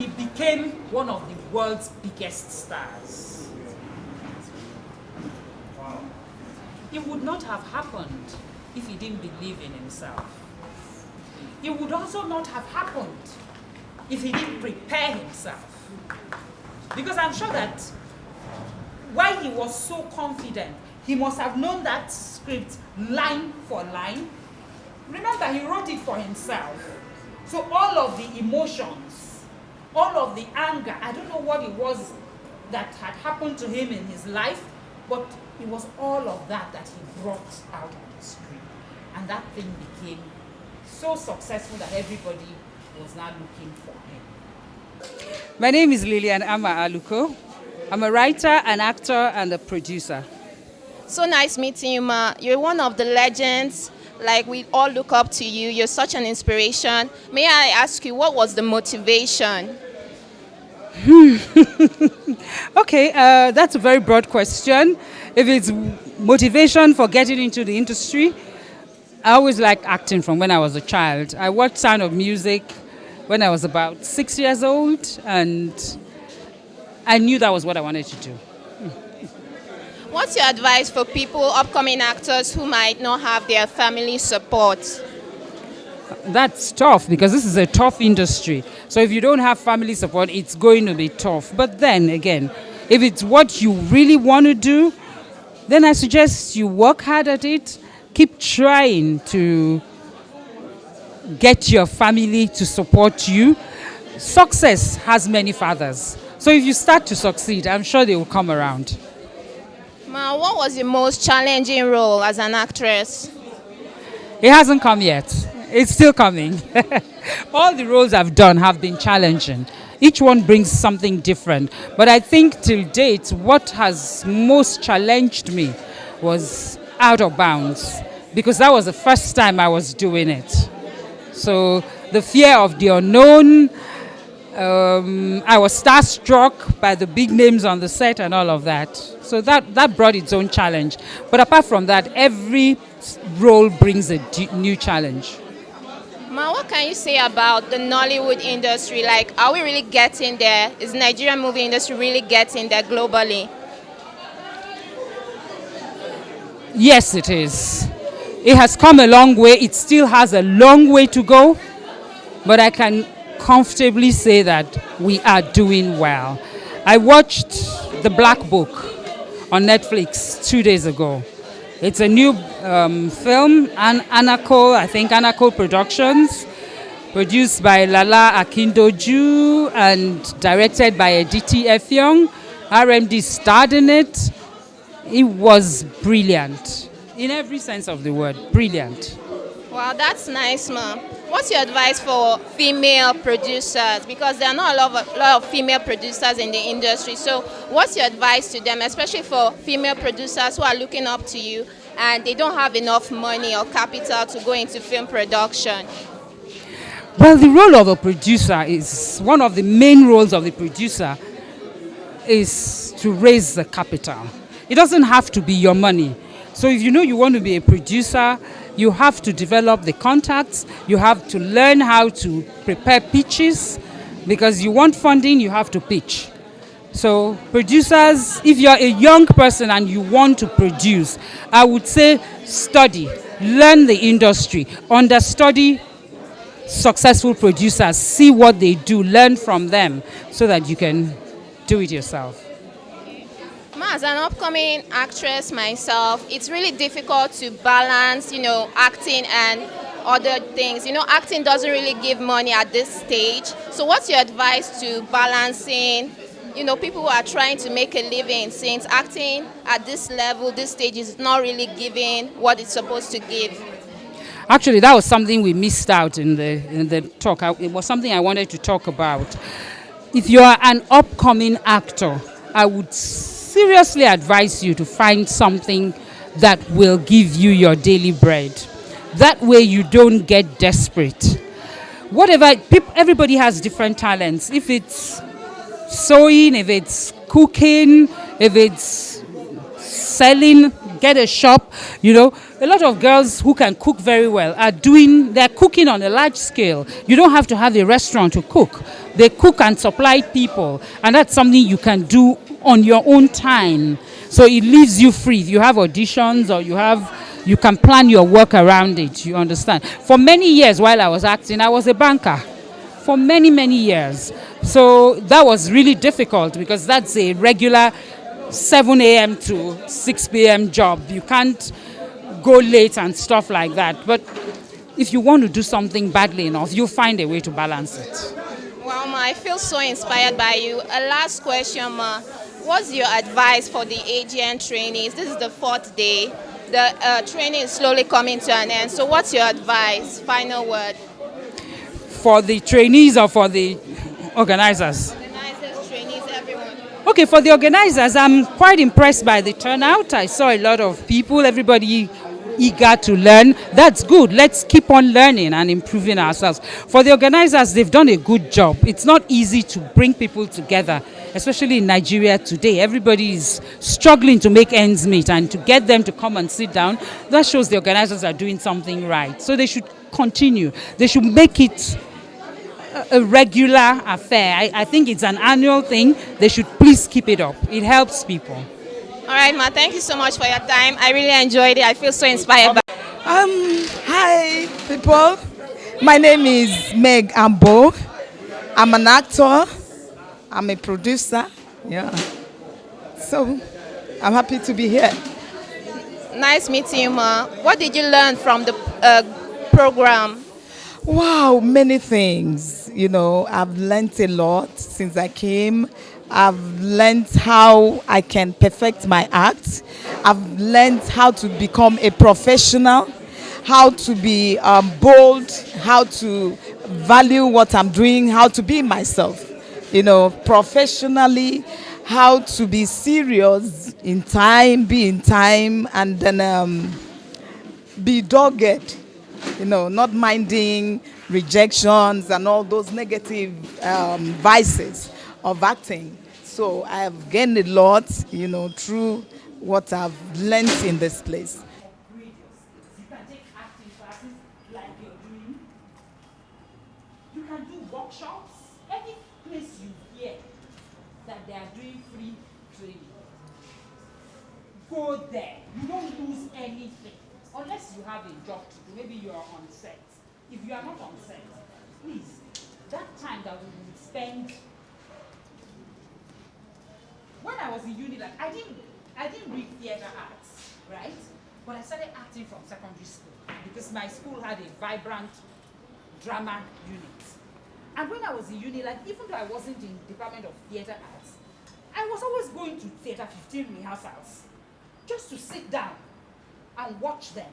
He became one of the world's biggest stars. It would not have happened if he didn't believe in himself. It would also not have happened if he didn't prepare himself. Because I'm sure that while he was so confident, he must have known that script line for line. Remember, he wrote it for himself. So all of the emotions, all of the anger, I don't know what it was that had happened to him in his life, but it was all of that that he brought out on the screen. And that thing became so successful that everybody was now looking for him. My name is Lilian Umar-Aluka. I'm a writer, an actor, and a producer. So nice meeting you, Ma. You're one of the legends. Like, we all look up to you. You're such an inspiration. May I ask you, what was the motivation? Okay, that's a very broad question. If it's motivation for getting into the industry, I always liked acting from when I was a child. I watched Sound of Music when I was about 6 years old, and I knew that was what I wanted to do. What's your advice for people, upcoming actors who might not have their family support? That's tough because this is a tough industry. So if you don't have family support, it's going to be tough. But then again, if it's what you really want to do, then I suggest you work hard at it. Keep trying to get your family to support you. Success has many fathers. So if you start to succeed, I'm sure they will come around. Ma, what was your most challenging role as an actress? It hasn't come yet. It's still coming. All the roles I've done have been challenging. Each one brings something different. But I think till date, what has most challenged me was Out of Bounds, because that was the first time I was doing it. So the fear of the unknown, I was starstruck by the big names on the set and all of that. So that brought its own challenge. But apart from that, every role brings a new challenge. Ma, what can you say about the Nollywood industry? Like, are we really getting there? Is the Nigerian movie industry really getting there globally? Yes, it is. It has come a long way. It still has a long way to go. But I can comfortably say that we are doing well. I watched The Black Book on Netflix 2 days ago. It's a new film, Anako Productions, produced by Lala Akindoju and directed by Editi Effiong. RMD starred in it. It was brilliant, in every sense of the word, brilliant. Wow, that's nice, Ma. What's your advice for female producers? Because there are not a lot of female producers in the industry. So what's your advice to them, especially for female producers who are looking up to you and they don't have enough money or capital to go into film production? Well, the role of a producer is, one of the main roles of the producer is to raise the capital. It doesn't have to be your money. So if you know you want to be a producer, you have to develop the contacts, you have to learn how to prepare pitches, because you want funding, you have to pitch. So producers, if you're a young person and you want to produce, I would say study, learn the industry, understudy successful producers, see what they do, learn from them so that you can do it yourself. Ma, as an upcoming actress myself, it's really difficult to balance, acting and other things. Acting doesn't really give money at this stage. So what's your advice to balancing, people who are trying to make a living, since acting at this level, this stage is not really giving what it's supposed to give? Actually, that was something we missed out in the talk. It was something I wanted to talk about. If you are an upcoming actor, I would seriously advise you to find something that will give you your daily bread. That way you don't get desperate. Everybody has different talents. If it's sewing, if it's cooking, if it's selling, get a shop. A lot of girls who can cook very well they're cooking on a large scale. You don't have to have a restaurant to cook, They cook and supply people, and that's something you can do on your own time. So it leaves you free. If you have auditions or you can plan your work around it, you understand. For many years while I was acting, I was a banker. For many, many years. So that was really difficult because that's a regular 7 a.m. to 6 p.m. job. You can't go late and stuff like that. But if you want to do something badly enough, you'll find a way to balance it. Well, Ma, I feel so inspired by you. A last question, Ma. What's your advice for the AGN trainees? This is the 4th day. The training is slowly coming to an end. So what's your advice? Final word. For the trainees or for the organizers? Organizers, trainees, everyone. Okay, for the organizers, I'm quite impressed by the turnout. I saw a lot of people, everybody eager to learn. That's good. Let's keep on learning and improving ourselves. For the organizers, they've done a good job. It's not easy to bring people together, especially in Nigeria today. Everybody is struggling to make ends meet, and to get them to come and sit down, that shows the organizers are doing something right. So they should continue. They should make it a regular affair. I think it's an annual thing. They should please keep it up. It helps people. All right, Ma, thank you so much for your time. I really enjoyed it. I feel so inspired by Hi, people. My name is Meg Ambo. I'm an actor. I'm a producer. Yeah. So, I'm happy to be here. Nice meeting you, Ma. What did you learn from the program? Wow, many things. I've learned a lot since I came. I've learned how I can perfect my act. I've learned how to become a professional, how to be bold, how to value what I'm doing, how to be myself, professionally, how to be serious in time, be in time, and then be dogged, not minding rejections and all those negative vices of acting. So I have gained a lot, through what I've learned in this place. You can take acting classes like you're doing. You can do workshops. Any place you hear that they are doing free training, go there. You don't lose anything unless you have a job to do. Maybe you are on set. If you are not on set, please, that time that we will spend. When I was in uni, I didn't read theater arts, right? But I started acting from secondary school because my school had a vibrant drama unit. And when I was in uni, even though I wasn't in Department of Theater Arts, I was always going to Theater 15 rehearsals just to sit down and watch them.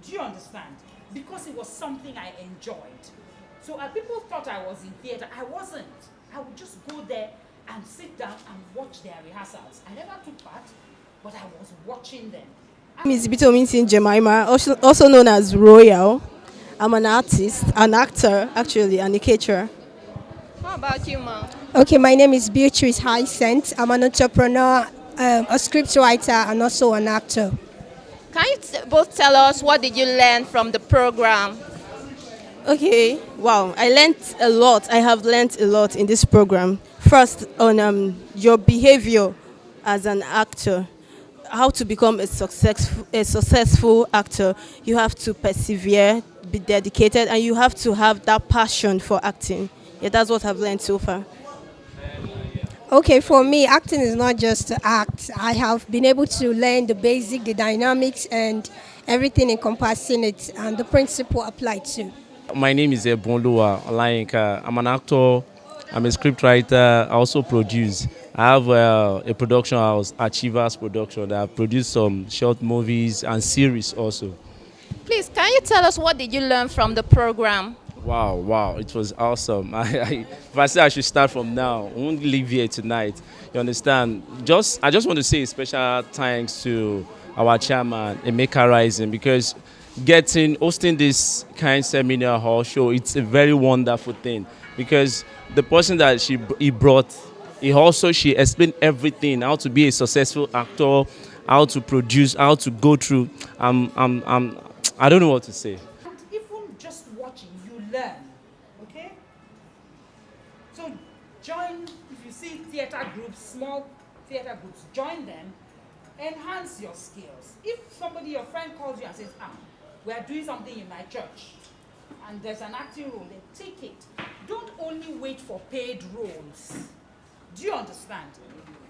Do you understand? Because it was something I enjoyed. So people thought I was in theater. I wasn't. I would just go there and sit down and watch their rehearsals. I never took part, but I was watching them. My name is Bitomintin Jemima, also known as Royal. I'm an artist, an actor, actually, and a caterer. How about you, Ma? Okay, my name is Beatrice Hyacinth. I'm an entrepreneur, a script writer, and also an actor. Can you both tell us what did you learn from the program? Okay, wow, I learned a lot. I have learned a lot in this program. First, on your behavior as an actor, how to become a successful actor. You have to persevere, be dedicated, and you have to have that passion for acting. Yeah, that's what I've learned so far. Okay, for me, acting is not just to act. I have been able to learn the basic, the dynamics, and everything encompassing it, and the principle applied to. My name is Bonlua Olayinka. I'm an actor. I'm a scriptwriter. I also produce. I have a production house, Achievers Production. I have produced some short movies and series also. Please, can you tell us what did you learn from the program? Wow, it was awesome. If I say I should start from now, I won't leave here tonight. You understand? I just want to say a special thanks to our chairman, Emeka Rising, because hosting this kind seminar hall show, it's a very wonderful thing, because the person that he brought, she explained everything, how to be a successful actor, how to produce, how to go through. I don't know what to say. And even just watching, you learn, okay? Join, if you see theater groups, small theater groups, join them, enhance your skills. If somebody, your friend calls you and says, we are doing something in my church, and there's an acting role, then take it. Don't only wait for paid roles. Do you understand?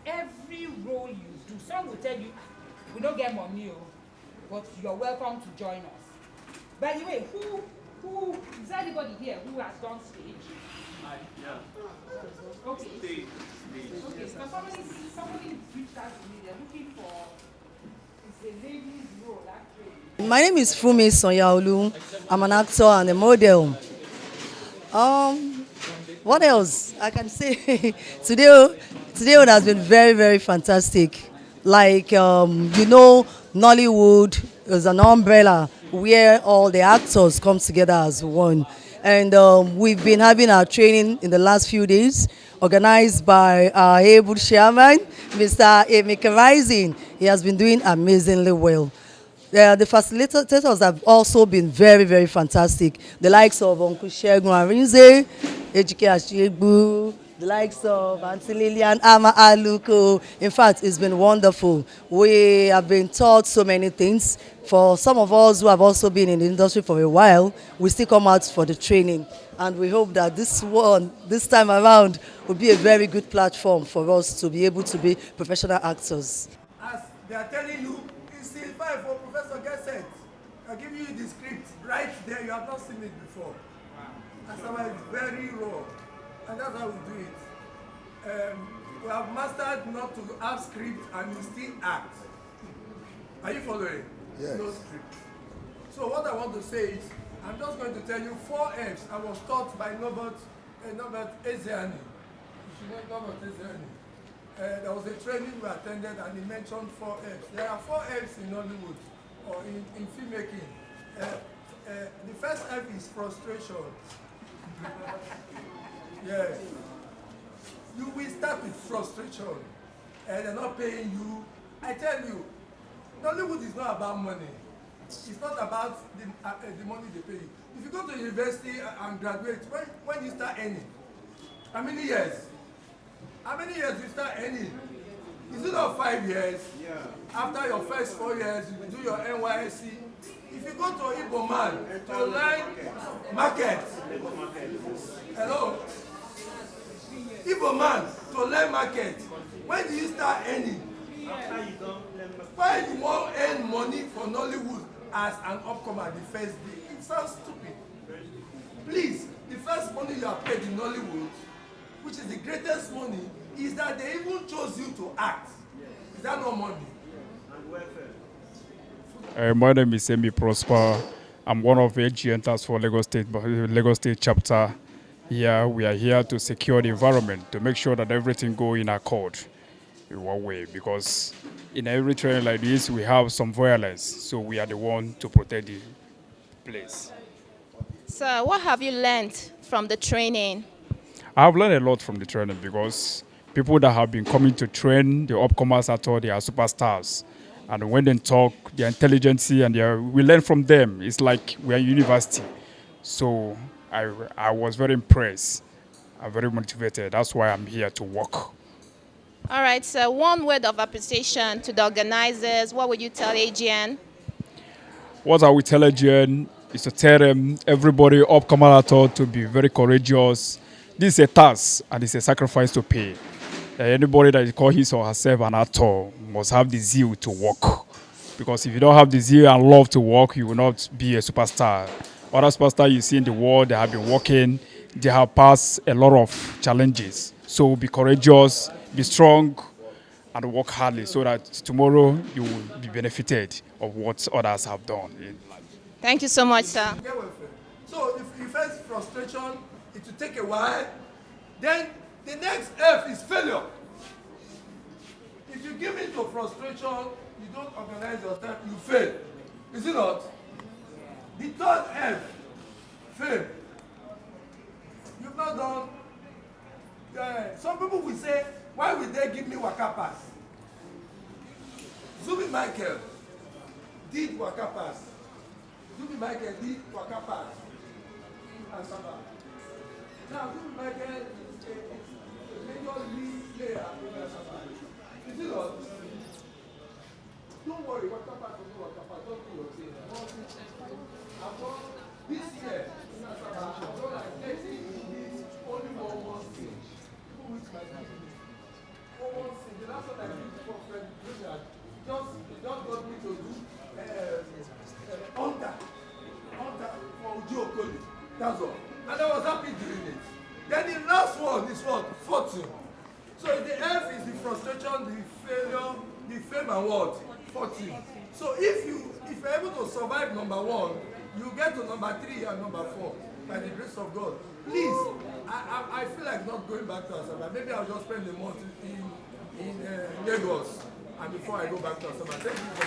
Every role you do, some will tell you, we don't get money, but you're welcome to join us. By the way, who is there anybody here who has done stage? Yeah. Okay. Stage. Okay, so somebody reached out to me, they're looking for, it's a lady's role actually. My name is Fumi Sonyaolu. I'm an actor and a model. What else I can say? Today has been very, very fantastic. Like, Nollywood is an umbrella where all the actors come together as one. And we've been having our training in the last few days, organized by our able chairman, Mr. Emeka Rising. He has been doing amazingly well. The facilitators have also been very, very fantastic. The likes of Uncle Shegun Arinze, Ejike Ashiebu, the likes of Auntie Lilian Umar-Aluka. In fact, it's been wonderful. We have been taught so many things. For some of us who have also been in the industry for a while, we still come out for the training. And we hope that this time around, will be a very good platform for us to be able to be professional actors. As they are telling you, it's still fine for Professor get set. I'll give you the script right there. You have not seen it before. That's why it's very raw. And that's how we do it. We have mastered not to have script and you still act. Are you following? Yes. No script. So what I want to say is, I'm just going to tell you 4 F's I was taught by Norbert Ezeani. Norbert Ezeani. There was a training we attended and he mentioned 4 F's. There are 4 F's in Hollywood or in filmmaking. The first F is frustration. Yes. You will start with frustration. They're not paying you. I tell you, Hollywood is not about money. It's not about the money they pay you. If you go to university and graduate, when you start earning, how many years? How many years you start earning? Is it not 5 years? Yeah. After your first 4 years, you do your NYSC. If you go to Igbo man to learn market, hello? Igbo man to learn market, when do you start earning? Why you won't earn money for Nollywood as an upcomer the first day? It sounds stupid. Please, the first money you are paid in Nollywood, which is the greatest money, is that they even chose you to act. Is that no money? My name is Emi Prosper. I'm one of the agents for Lagos State chapter. Here, we are here to secure the environment, to make sure that everything goes in accord in one way, because in every training like this, we have some violence, so we are the one to protect the place. So what have you learned from the training? I have learned a lot from the training because people that have been coming to train the upcomers at all, they are superstars. And when they talk, their intelligence, and we learn from them. It's like we are in university. So I was very impressed. I'm very motivated. That's why I'm here to work. All right, so one word of appreciation to the organizers. What would you tell AGN? What I will tell AGN is to tell them, everybody upcomer at all, to be very courageous. This is a task and it's a sacrifice to pay. Anybody that calls his or herself an actor must have the zeal to work. Because if you don't have the zeal and love to work, you will not be a superstar. Other superstars you see in the world, they have been working, they have passed a lot of challenges. So be courageous, be strong, and work hardly so that tomorrow you will be benefited of what others have done in life. Thank you so much, sir. So if you face frustration, it will take a while. Then the next F is failure. If you give in to frustration, you don't organize yourself, you fail. Is it not? The third F, fail. You've not done. Some people will say, why will they give me Waka Pass? Zubi Michael did Waka Pass. Zubi Michael did Waka Pass. And Saba. Now, Zubi Michael That's all. And I was happy doing it. Then the last one is what? 14. So the F is the frustration, the failure, the fame and what? 14. So if you're able to survive number 1, you get to number 3 and number 4 by the grace of God. Please, I feel like not going back to Asaba. Maybe I'll just spend a month in Lagos and before I go back to Asaba. Thank you.